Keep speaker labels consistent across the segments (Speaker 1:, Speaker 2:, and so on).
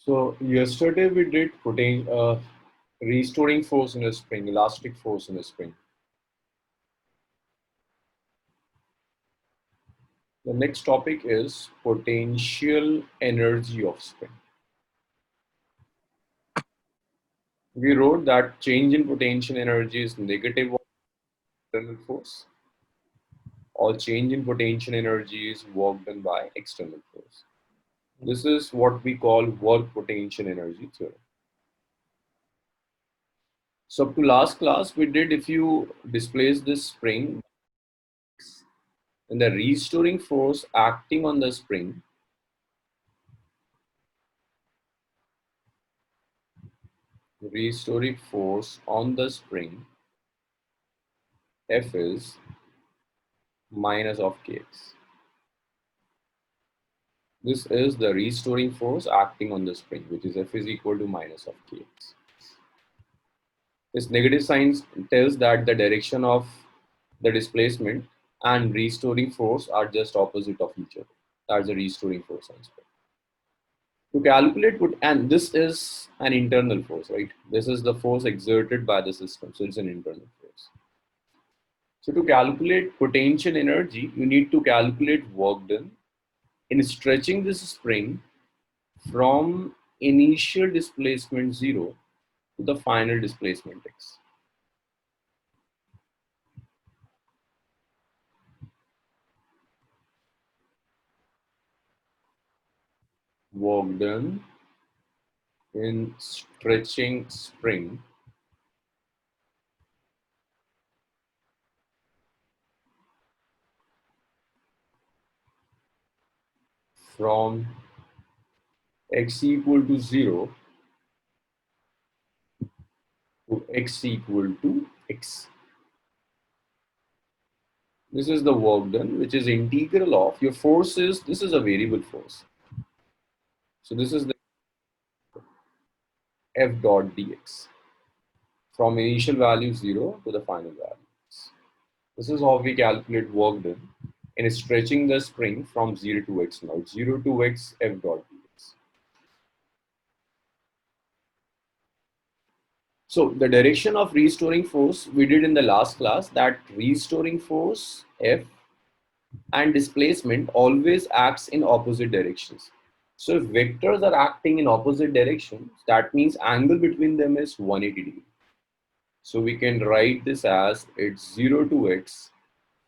Speaker 1: So yesterday we did restoring force in a spring, elastic force in a spring. The next topic is potential energy of spring. We wrote that change in potential energy is negative of internal force, or change in potential energy is work done by external force. This is what we call work potential energy theorem. So up to last class we did, if you displace this spring, then the restoring force acting on the spring restoring force on the spring F is minus of kx. This is the restoring force acting on the spring, which is F is equal to minus of kx. This negative sign tells that the direction of the displacement and restoring force are just opposite of each other. That's the restoring force on spring. To calculate, and this is an internal force, right? This is the force exerted by the system, so it's an internal force. So to calculate potential energy, you need to calculate work done in stretching this spring from initial displacement 0 to the final displacement x. Work done in stretching spring from x equal to 0 to x equal to x. This is the work done, which is integral of your forces. This is a variable force. So this is the f dot dx from initial value 0 to the final value. This is how we calculate work done in stretching the spring from 0 to x. Now 0 to x f dot dx. So the direction of restoring force we did in the last class, that restoring force F and displacement always acts in opposite directions. So if vectors are acting in opposite directions, that means angle between them is 180 degree. So we can write this as it's 0 to x,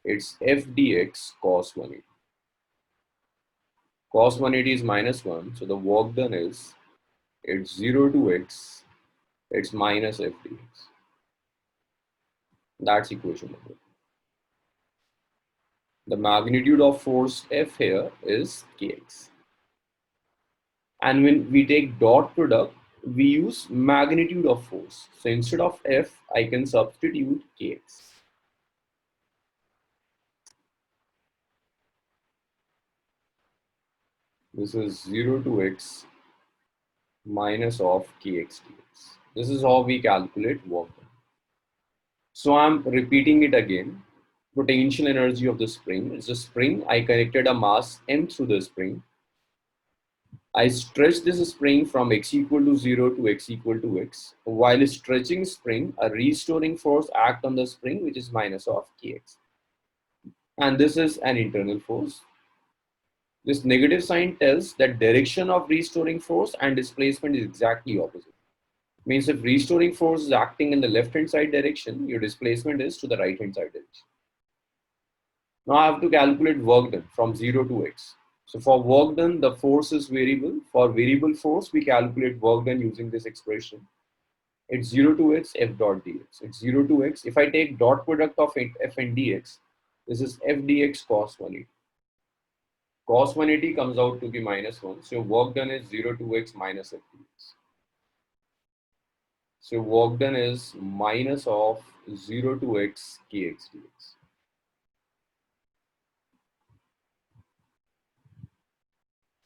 Speaker 1: it's f dx cos 180. Cos 180 is minus 1, so the work done is it's 0 to x, it's minus f dx. That's equation number 2. The magnitude of force F here is kx. And when we take dot product, we use magnitude of force. So instead of F, I can substitute kx. This is 0 to x minus of kx dx. This is how we calculate work done. So I'm repeating it again. Potential energy of the spring is a spring. I connected a mass m through the spring. I stretch this spring from x equal to 0 to x equal to x. While stretching spring, a restoring force acts on the spring, which is minus of kx. And this is an internal force. This negative sign tells that direction of restoring force and displacement is exactly opposite. Means if restoring force is acting in the left-hand side direction, your displacement is to the right-hand side direction. Now I have to calculate work done from 0 to x. So for work done, the force is variable. For variable force, we calculate work done using this expression. It's 0 to x f dot dx. It's 0 to x. If I take dot product of f and dx, this is f dx cos 180. Cos 180 comes out to be minus 1. So work done is 0 to x minus f dx. So work done is minus of 0 to x kx dx.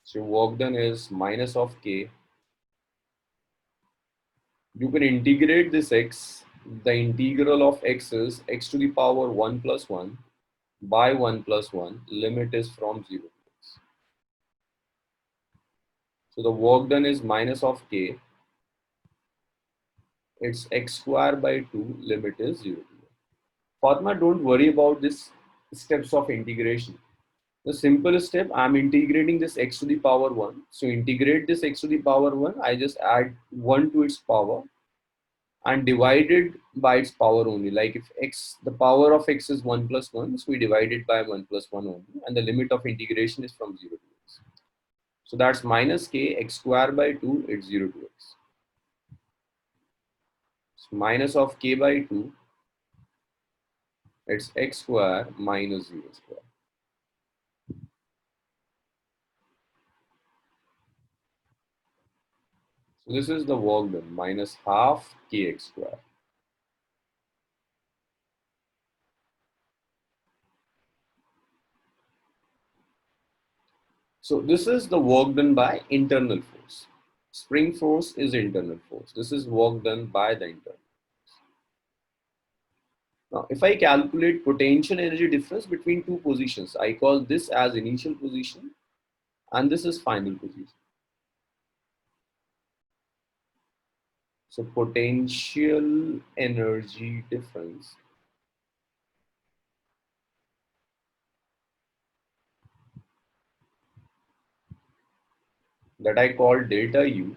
Speaker 1: So work done is minus of k. You can integrate this x. The integral of x is x to the power 1 plus 1 by 1 plus 1. Limit is from 0 to x. So the work done is minus of k, it's x square by 2, limit is 0. Fatma, don't worry about this steps of integration. The simple step, I'm integrating this x to the power 1. So integrate this x to the power 1, I just add 1 to its power and divided by its power only. Like if x, the power of x is 1 plus 1, so we divide it by 1 plus 1 only, and the limit of integration is from 0 to x. So that's minus k, x square by 2, it's 0 to x. So minus of k by 2, it's x square minus 0 square. So this is the work done, minus half kx square. So this is the work done by internal force. Spring force is internal force. This is work done by the internal. Now, if I calculate potential energy difference between two positions, I call this as initial position and this is final position. So potential energy difference that I call delta U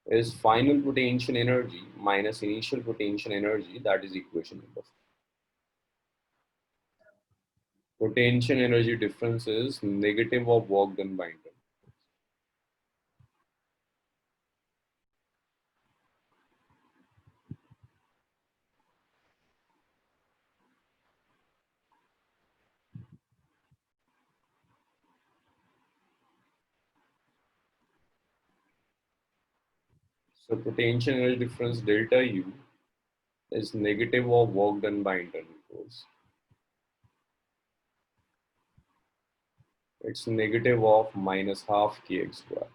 Speaker 1: is final potential energy minus initial potential energy, that is equation number 4. Potential energy difference is negative of work done by internal. So potential energy difference delta U is negative of work done by internal force. It's negative of minus half kx square.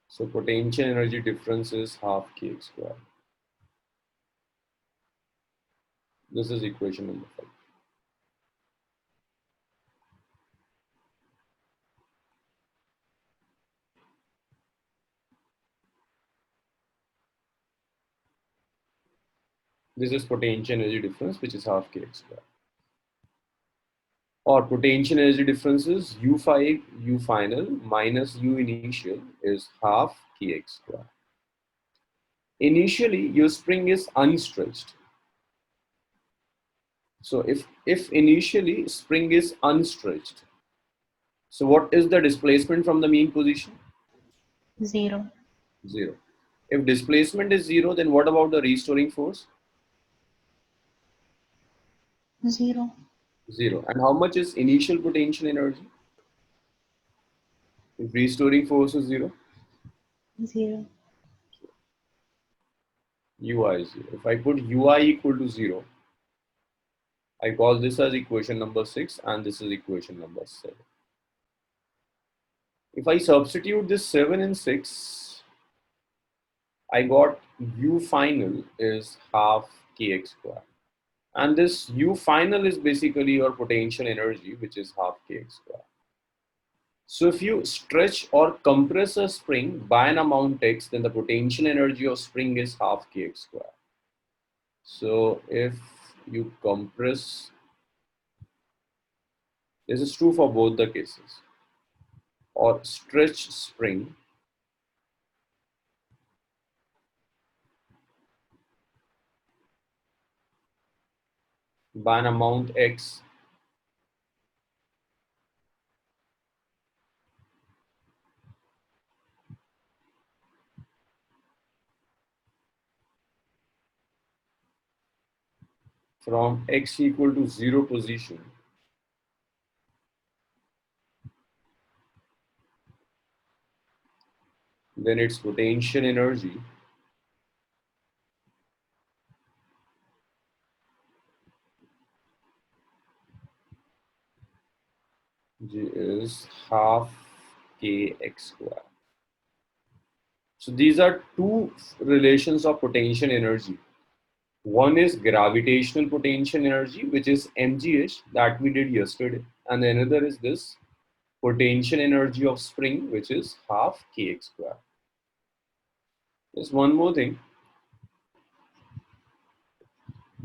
Speaker 1: So potential energy difference is half kx square. This is equation number 5. This is potential energy difference, which is half kx square. Or potential energy difference is U5, U final minus U initial is half kx square. Initially, your spring is unstretched. So if initially spring is unstretched, so what is the displacement from the mean position?
Speaker 2: 0.
Speaker 1: 0. If displacement is 0, then what about the restoring force?
Speaker 2: 0.
Speaker 1: 0. And how much is initial potential energy? If restoring force is 0?
Speaker 2: 0.
Speaker 1: Ui is 0. If I put Ui equal to 0, I call this as equation number 6 and this is equation number 7. If I substitute this 7 and 6, I got U final is half kx square. And this U final is basically your potential energy, which is half kx square. So if you stretch or compress a spring by an amount x, then the potential energy of spring is half kx square. So if you compress, this is true for both the cases, or stretch spring by an amount x, from x equal to 0 position, then its potential energy is half kx square. So these are two relations of potential energy. One is gravitational potential energy, which is mgh that we did yesterday, and another is this potential energy of spring, which is half kx square. There's one more thing,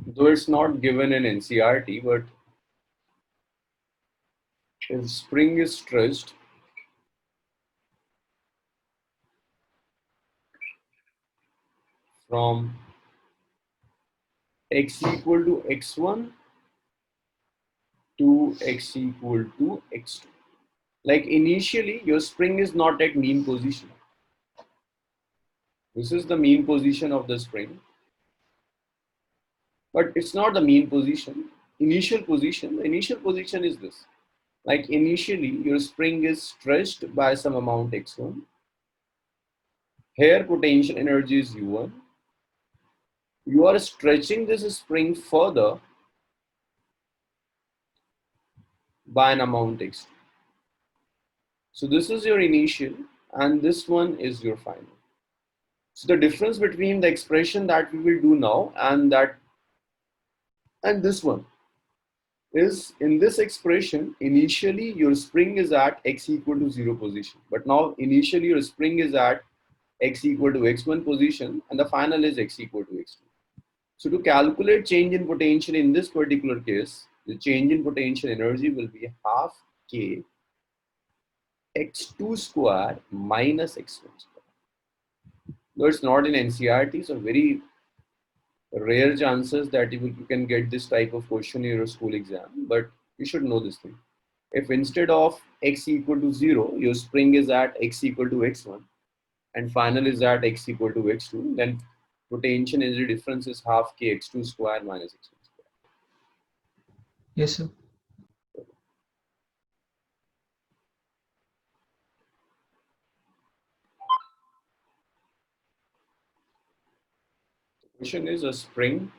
Speaker 1: though it's not given in NCERT, but if spring is stretched from x equal to x1 to x equal to x2. Like initially, your spring is not at mean position. This is the mean position of the spring, but it's not the mean position. The initial position is this. Like initially, your spring is stretched by some amount x1. Here, potential energy is u1. You are stretching this spring further by an amount x2. So this is your initial, and this one is your final. So the difference between the expression that we will do now and this one is, in this expression, initially your spring is at x equal to 0 position, but now initially your spring is at x equal to x1 position, and the final is x equal to x2. So to calculate change in potential in this particular case, the change in potential energy will be half k x2 square minus x1 square. Though it's not in NCERT, so very rare chances that you can get this type of question in your school exam, but you should know this thing. If instead of x equal to 0, your spring is at x equal to x1 and final is at x equal to x2, then potential energy difference is half k x2 square minus x1 square.
Speaker 3: Yes, sir.
Speaker 1: The question is a spring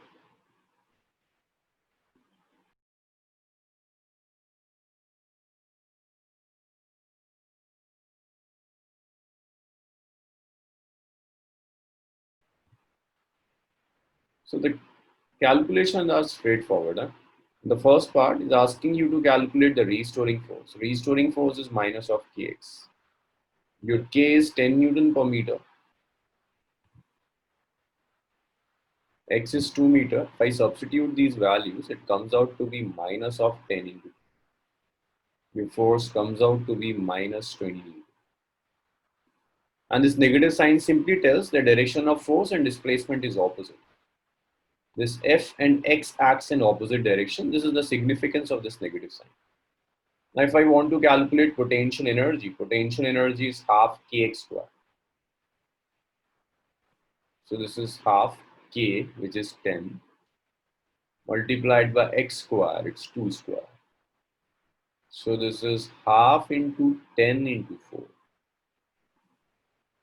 Speaker 1: So the calculations are straightforward. Huh? The first part is asking you to calculate the restoring force. Restoring force is minus of kx. Your k is 10 Newton per meter. X is 2 meter. If I substitute these values, it comes out to be minus of 10 into 2. Your force comes out to be minus 20 Newton. And this negative sign simply tells the direction of force and displacement is opposite. This F and X acts in opposite direction. This is the significance of this negative sign. Now, if I want to calculate potential energy is half kx square. So this is half k, which is 10, multiplied by x square, it's 2 square. So this is half into 10 into 4.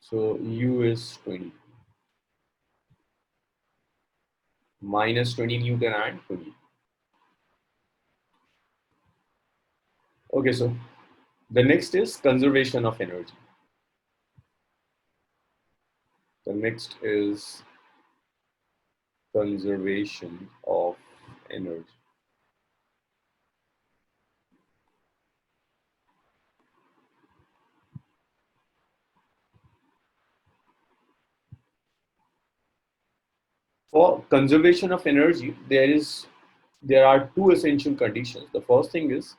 Speaker 1: So u is 20. Minus 20 Newton and 20. Okay, so the next is conservation of energy. The next is conservation of energy. For conservation of energy, there are two essential conditions. The first thing is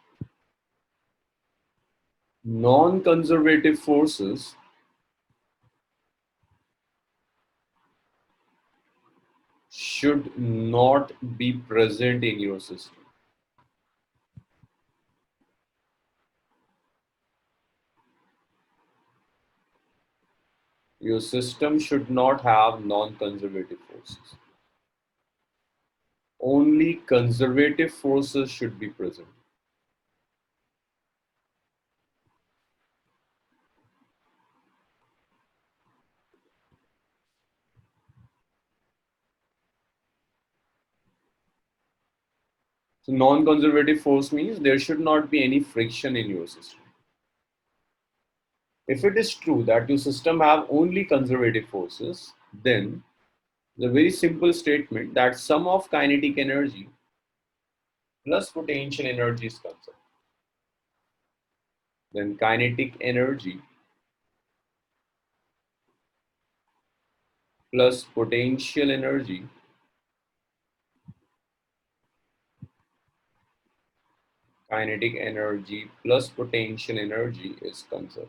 Speaker 1: non-conservative forces should not be present in your system. Your system should not have non-conservative forces. Only conservative forces should be present. So non-conservative force means there should not be any friction in your system. If it is true that your system have only conservative forces, then the very simple statement that sum of kinetic energy plus potential energy is conserved. then kinetic energy plus potential energy kinetic energy plus potential energy is conserved.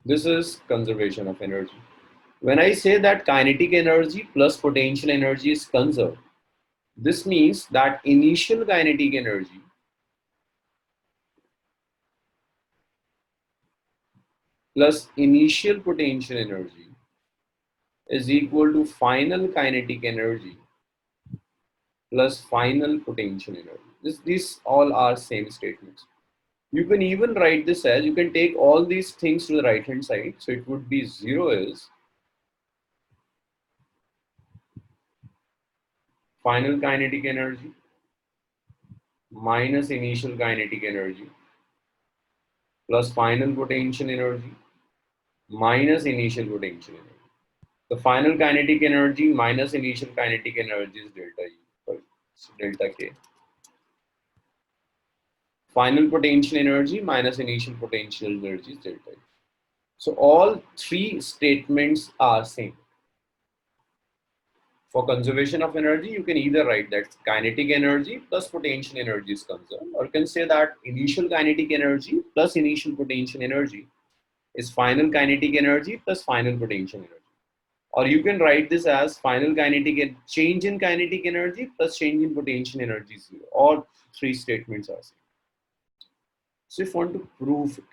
Speaker 1: This is conservation of energy. When I say that kinetic energy plus potential energy is conserved, this means that initial kinetic energy plus initial potential energy is equal to final kinetic energy plus final potential energy. These all are same statements. You can even write this as, you can take all these things to the right hand side. So it would be 0 is final kinetic energy minus initial kinetic energy plus final potential energy minus initial potential energy. The final kinetic energy minus initial kinetic energy is delta E, sorry, delta K. Final potential energy minus initial potential energy is delta E. So all three statements are same. For conservation of energy, you can either write that kinetic energy plus potential energy is conserved, or you can say that initial kinetic energy plus initial potential energy is final kinetic energy plus final potential energy. Or you can write this as final kinetic and change in kinetic energy plus change in potential energy is 0. All three statements are same. So if you want to prove it,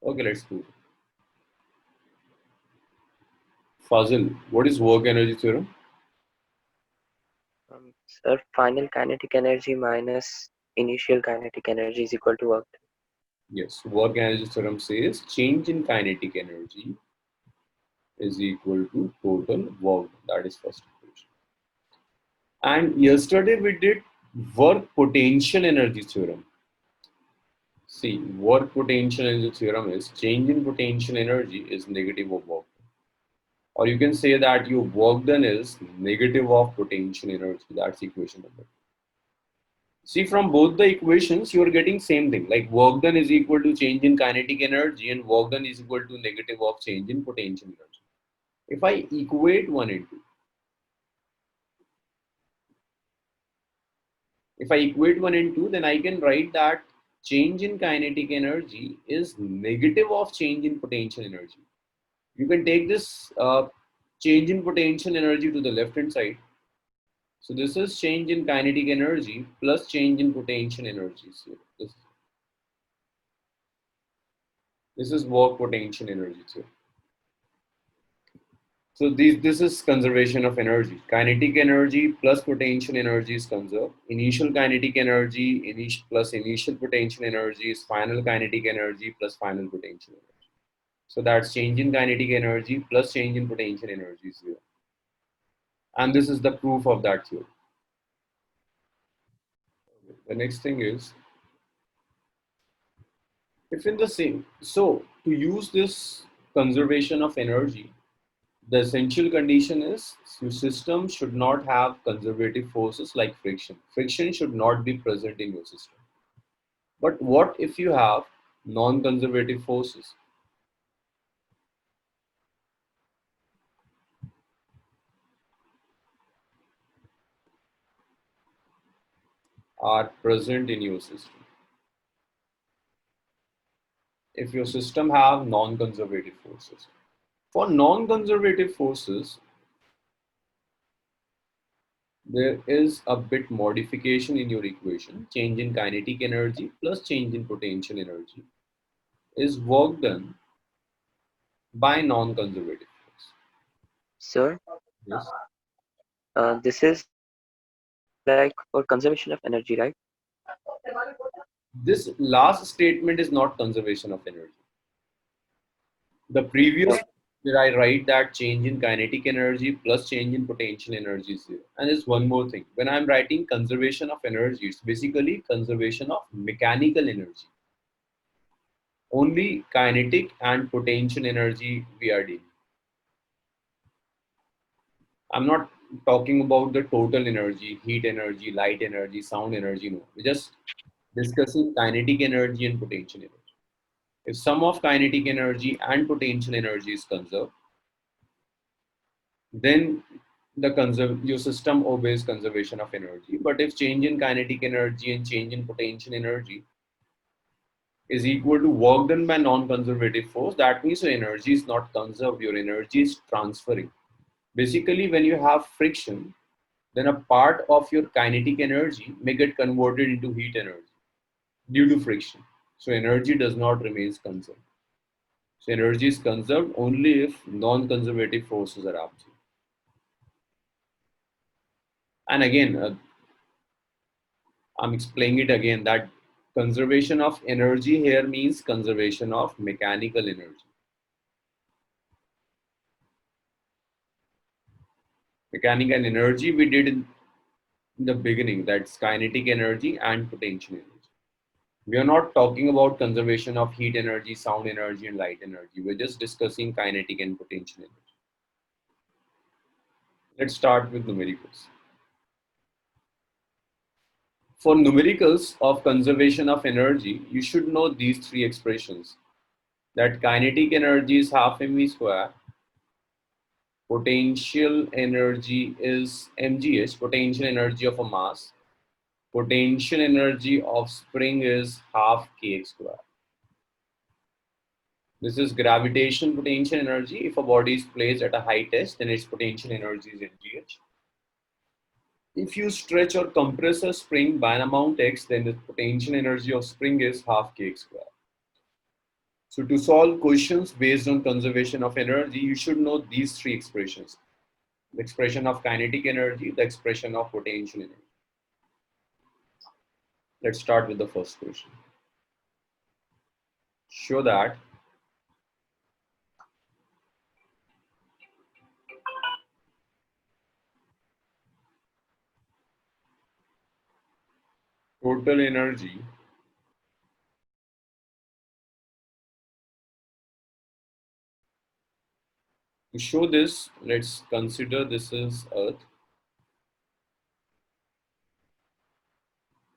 Speaker 1: okay, let's prove it. Fazil, what is work energy theorem?
Speaker 4: Sir, final kinetic energy minus initial kinetic energy is equal to work.
Speaker 1: Yes, work energy theorem says change in kinetic energy is equal to total work. That is first equation. And yesterday we did work potential energy theorem. See, work potential energy theorem is change in potential energy is negative of work. Or you can say that your work done is negative of potential energy. That's equation number 2. See, from both the equations, you are getting same thing. Like work done is equal to change in kinetic energy and work done is equal to negative of change in potential energy. If I equate 1 and 2, if I equate 1 and 2, then I can write that change in kinetic energy is negative of change in potential energy. You can take this change in potential energy to the left hand side. So this is change in kinetic energy plus change in potential energy. So this is work potential energy. So this is conservation of energy. Kinetic energy plus potential energy is conserved. Initial kinetic energy plus initial potential energy is final kinetic energy plus final potential energy. So that's change in kinetic energy plus change in potential energy is 0. And this is the proof of that theory. The next thing is, if in the same, so to use this conservation of energy, the essential condition is your system should not have conservative forces like friction. Friction should not be present in your system. But what if you have non-conservative forces? Are present in your system. If your system have non-conservative forces. For non-conservative forces, there is a bit modification in your equation. Change in kinetic energy plus change in potential energy is work done by non-conservative force.
Speaker 4: Sir,
Speaker 1: Yes.
Speaker 4: this is like for conservation of energy, right?
Speaker 1: This last statement is not conservation of energy. The previous, where I write that change in kinetic energy plus change in potential energy is 0. And there's one more thing. When I'm writing conservation of energy, it's basically conservation of mechanical energy. Only kinetic and potential energy we are dealing. I'm not talking about the total energy, heat energy, light energy, sound energy. No, we're just discussing kinetic energy and potential energy. If sum of kinetic energy and potential energy is conserved, then your system obeys conservation of energy. But if change in kinetic energy and change in potential energy is equal to work done by non-conservative force, that means your energy is not conserved, your energy is transferring. Basically, when you have friction, then a part of your kinetic energy may get converted into heat energy due to friction. So energy does not remain conserved. So energy is conserved only if non-conservative forces are absent. And again, I'm explaining it again that conservation of energy here means conservation of mechanical energy. Mechanical energy we did in the beginning, that's kinetic energy and potential energy. We are not talking about conservation of heat energy, sound energy, and light energy. We're just discussing kinetic and potential energy. Let's start with numericals. For numericals of conservation of energy, you should know these three expressions. That kinetic energy is half mv square, potential energy is mgh, potential energy of a mass, potential energy of spring is half kx square. This is gravitation potential energy. If a body is placed at a height h, then its potential energy is mgh. If you stretch or compress a spring by an amount x, then the potential energy of spring is half kx square. So to solve questions based on conservation of energy, you should know these three expressions. The expression of kinetic energy, the expression of potential energy. Let's start with the first question. Show that total energy to show this, let's consider this is Earth.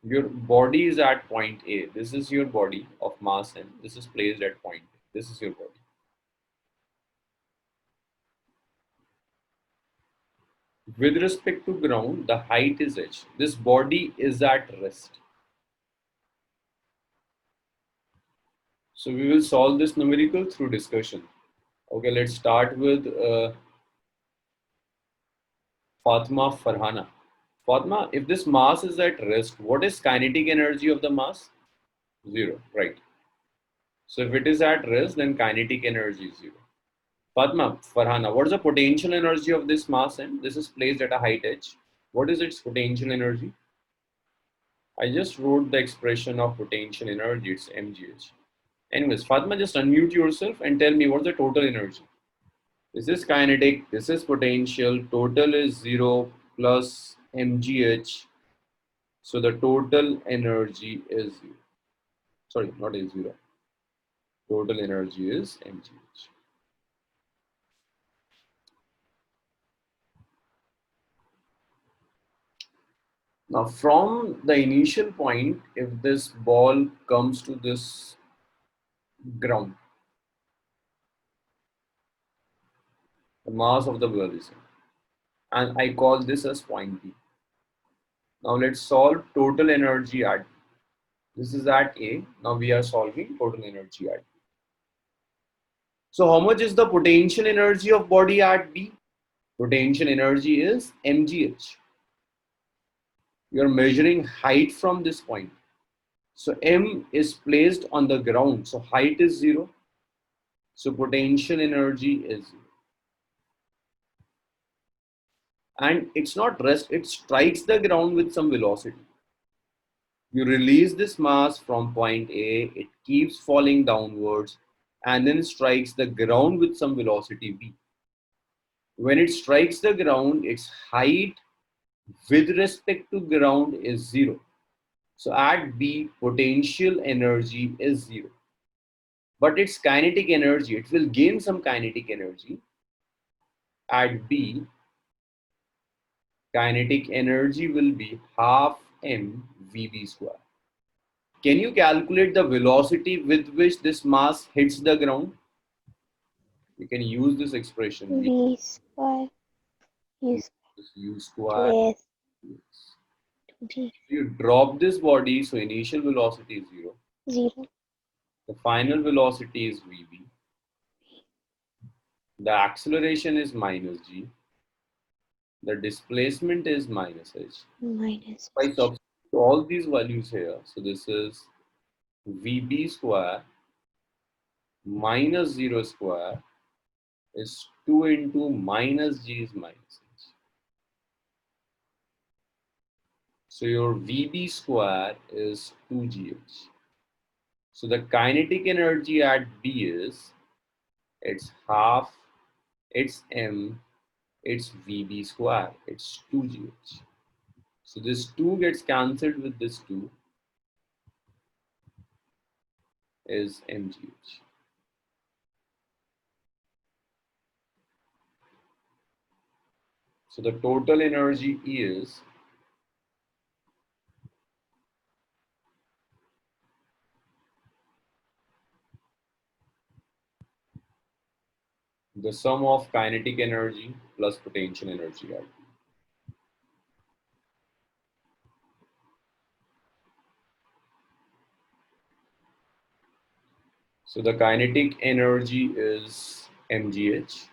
Speaker 1: Your body is at point A. This is your body of mass m. This is placed at point A. This is your body. With respect to ground, the height is h. This body is at rest. So we will solve this numerical through discussion. Okay, let's start with Fatma Farhana. Fatma, if this mass is at rest, what is kinetic energy of the mass? Zero, right? So if it is at rest, then kinetic energy is zero. Fatma Farhana, what is the potential energy of this mass? And this is placed at a height h. What is its potential energy? I just wrote the expression of potential energy, it's mgh. Anyways, Fatma, just unmute yourself and tell me what's the total energy. This is kinetic, this is potential, total is 0 plus mgh. So the total energy is 0. Sorry, not is 0. Total energy is mgh. Now from the initial point, if this ball comes to this ground, the mass of the ball is, and I call this as point B. Now let's solve total energy at B. This is at A. Now we are solving total energy at B. So how much is the potential energy of body at B? Potential energy is mgh. You are measuring height from this point. So m is placed on the ground. So height is 0. So potential energy is 0. And it's not rest, it strikes the ground with some velocity. You release this mass from point A, it keeps falling downwards and then strikes the ground with some velocity v. When it strikes the ground, its height with respect to ground is 0. So at B, potential energy is 0. But its kinetic energy, it will gain some kinetic energy at B kinetic energy will be half mvb square. Can you calculate the velocity with which this mass hits the ground? You can use this expression
Speaker 2: V square is
Speaker 1: u square.
Speaker 2: less to the
Speaker 1: You drop this body, so initial velocity is 0.
Speaker 2: 0.
Speaker 1: The final velocity is vb. The acceleration is minus g. The displacement is minus h.
Speaker 2: Minus
Speaker 1: If I
Speaker 2: h.
Speaker 1: substitute all these values here, so this is vb square minus 0 square is 2 into minus g is minus h. So your vb square is 2gh. So the kinetic energy at B is, it's half, it's m, it's vb square, it's 2gh. So this 2 gets cancelled with this 2 is mgh. So the total energy is the sum of kinetic energy plus potential energy at B. So the kinetic energy is mgh.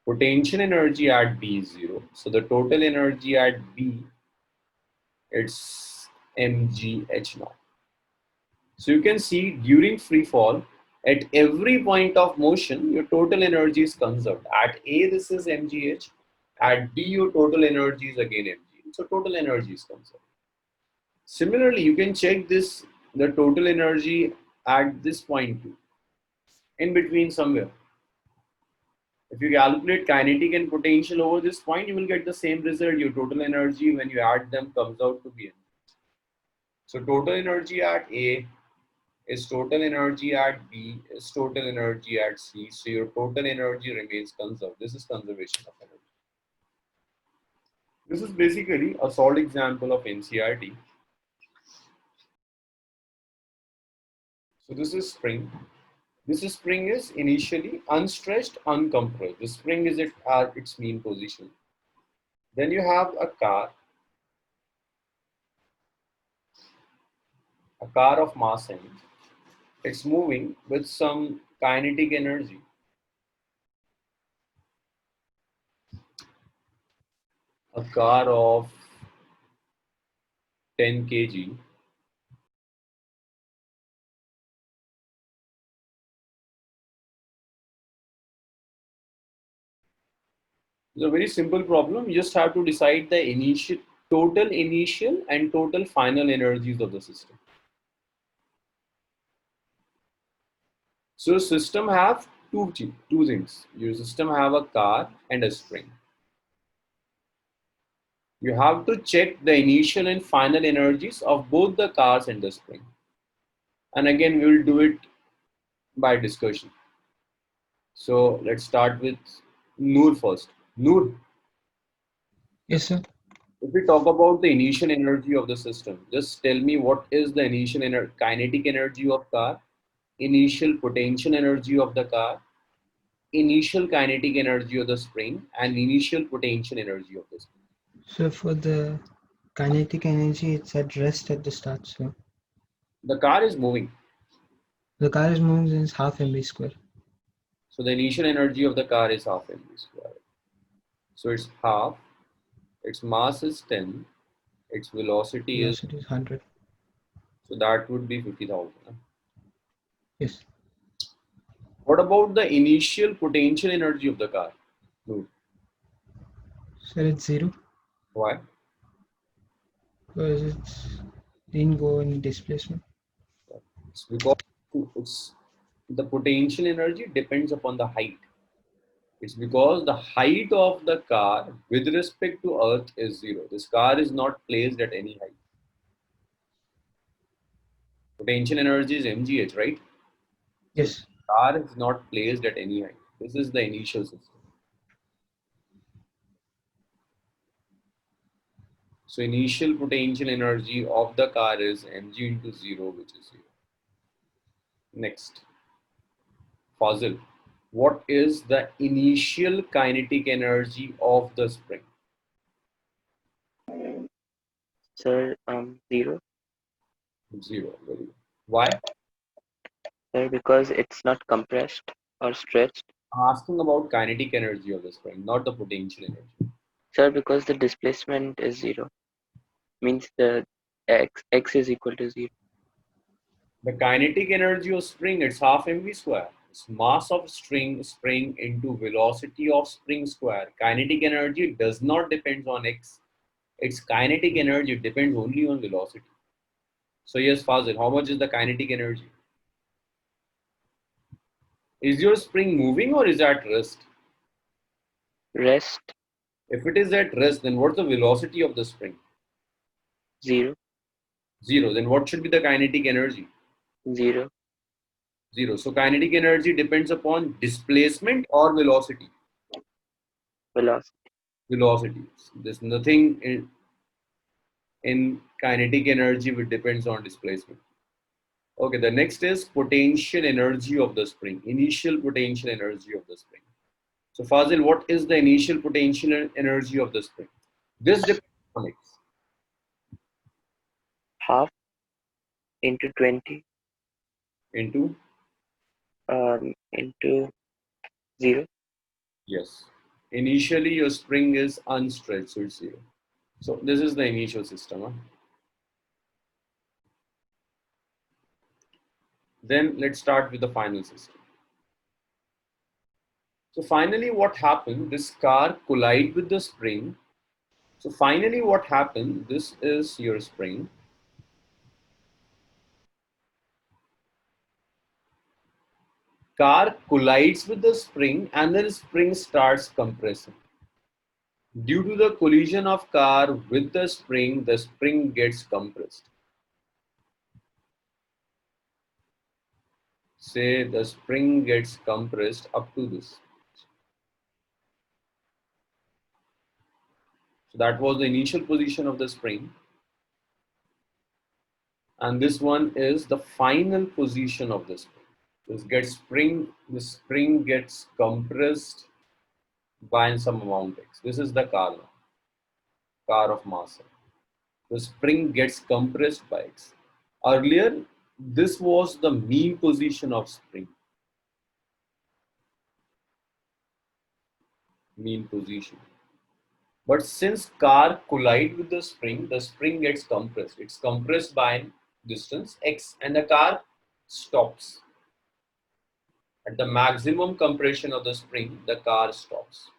Speaker 1: Potential energy at B is 0. So the total energy at B, it's mgh now. So you can see during free fall, at every point of motion, your total energy is conserved. At A, this is mgh. At B, your total energy is again mgh. So total energy is conserved. Similarly, you can check this, the total energy at this point too, in between somewhere. If you calculate kinetic and potential over this point, you will get the same result. Your total energy, when you add them, comes out to be. So total energy at A is total energy at B is total energy at C. So your total energy remains conserved. This is conservation of energy. This is basically a solid example of NCRT. So this is spring. This spring is initially unstretched, uncompressed. The spring is at its mean position. Then you have a car of mass m. It's moving with some kinetic energy. A car of 10 kg. It's a very simple problem. You just have to decide the total initial and total final energies of the system. So system have two things. Your system have a car and a spring. You have to check the initial and final energies of both the cars and the spring. And again, we will do it by discussion. So let's start with Noor first. Noor,
Speaker 3: Yes, sir.
Speaker 1: if we talk about the initial energy of the system, just tell me what is the initial kinetic energy of car, initial potential energy of the car, initial kinetic energy of the spring, and initial potential energy of the spring.
Speaker 3: So for the kinetic energy, it's at rest at the start. So
Speaker 1: The car is moving.
Speaker 3: the car is moving since half mv square.
Speaker 1: So the initial energy of the car is half mv square. So it's half, its mass is 10, its velocity is,
Speaker 3: Velocity is 100.
Speaker 1: so that would be 50,000.
Speaker 3: Yes.
Speaker 1: What about the initial potential energy of the car? No.
Speaker 3: So it's 0
Speaker 1: Why?
Speaker 3: because it's didn't go in displacement.
Speaker 1: It's because it's, the potential energy depends upon the height. It's because the height of the car with respect to Earth is 0. This car is not placed at any height. Potential energy is mgh, right? So
Speaker 3: Yes.
Speaker 1: car is not placed at any height. This is the initial system. So initial potential energy of the car is mg into 0, which is 0. Next, Fazil, what is the initial kinetic energy of the spring?
Speaker 4: Sir, 0.
Speaker 1: 0. Very good. Why?
Speaker 4: Sir, because it's not compressed or stretched.
Speaker 1: I'm asking about kinetic energy of the spring, not the potential energy.
Speaker 4: Sir, because the displacement is 0. Means the x is equal to 0.
Speaker 1: The kinetic energy of spring, it's half mv square. It's mass of spring into velocity of spring square. Kinetic energy does not depend on x. Its kinetic energy depends only on velocity. So yes, Fazil, how much is the kinetic energy? Is your spring moving or is at rest?
Speaker 4: Rest,
Speaker 1: If it is at rest, then what's the velocity of the spring?
Speaker 4: 0.
Speaker 1: 0. Then what should be the kinetic energy?
Speaker 4: 0.
Speaker 1: 0. So kinetic energy depends upon displacement or velocity.
Speaker 4: Velocity.
Speaker 1: Velocity. There's nothing in kinetic energy which depends on displacement. Okay, the next is potential energy of the spring. Initial potential energy of the spring. So Fazil, what is the initial potential energy of the spring? This depends on x.
Speaker 4: Half into 20
Speaker 1: Into,
Speaker 4: into 0.
Speaker 1: yes. Initially your spring is unstretched, so it's 0. So this is the initial system. Huh? Then let's start with the final system. So finally what happened, this car collide with the spring. So finally what happened, this is your spring. Car collides with the spring and then spring starts compressing. Due to the collision of car with the spring gets compressed. Say the spring gets compressed up to this. So that was the initial position of the spring. And this one is the final position of the spring. The spring gets compressed by some amount x. This is the car now, car of mass. The spring gets compressed by x. Earlier, this was the mean position of spring. Mean position. But since car collide with the spring gets compressed. It's compressed by distance x and the car stops. At the maximum compression of the spring, the car stops.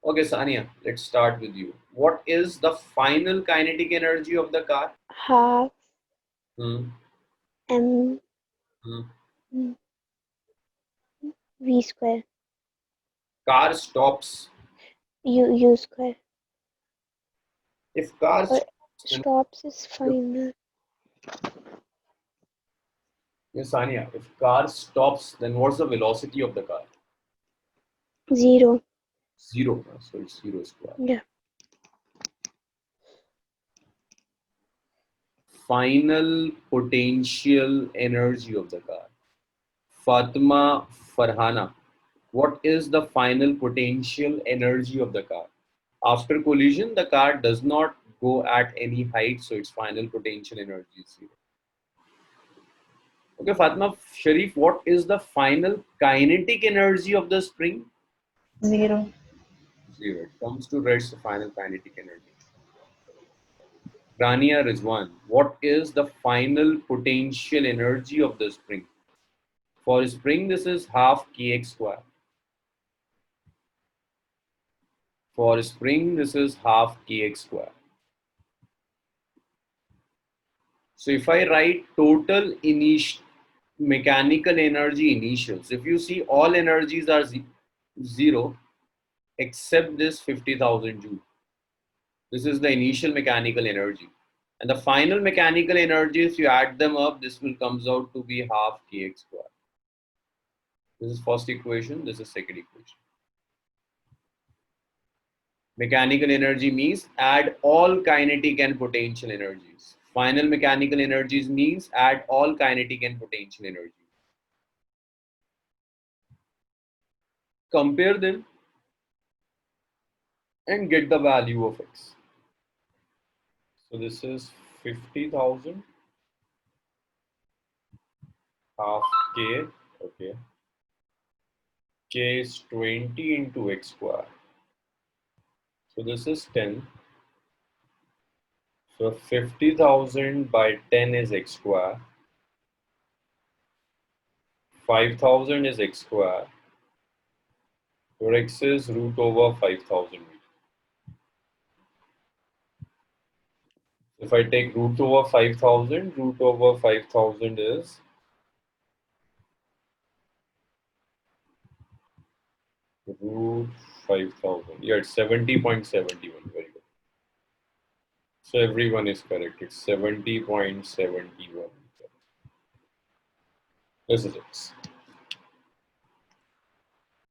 Speaker 1: Okay, Sania, let's start with you. What is the final kinetic energy of the car?
Speaker 2: Half
Speaker 1: Hmm.
Speaker 2: m
Speaker 1: Hmm.
Speaker 2: v square
Speaker 1: Car stops.
Speaker 2: u square.
Speaker 1: If car
Speaker 2: Or
Speaker 1: stops, then
Speaker 2: stops is final.
Speaker 1: yes, Sania, if car stops, then what's the velocity of the car?
Speaker 2: 0.
Speaker 1: 0. So it's 0 square.
Speaker 2: Yeah.
Speaker 1: Final potential energy of the car. Fatima Farhana, what is the final potential energy of the car? After collision, the car does not go at any height, so its final potential energy is 0. Okay, Fatima Sharif, what is the final kinetic energy of the spring?
Speaker 5: 0.
Speaker 1: 0. It comes to rest, the final kinetic energy. Rania Rizwan, what is the final potential energy of the spring? For spring, this is half kx square. For spring, this is half kx square. So if I write total initial mechanical energy initials, if you see all energies are 0 except this 50,000 joule. This is the initial mechanical energy. And the final mechanical energy, if you add them up, this will comes out to be half kx square. This is first equation, this is second equation. Mechanical energy means add all kinetic and potential energies. Final mechanical energies means add all kinetic and potential energies. Compare them and get the value of x. So this is 50,000 half k, okay. K is 20 into x square. So this is 10. So 50,000 by 10 is x square. 5,000 is x square. Your x is root over 5,000. If I take root over 5,000 is root 5,000. Yeah, it's 70.71. Very good. So everyone is correct. It's 70.71. This is it.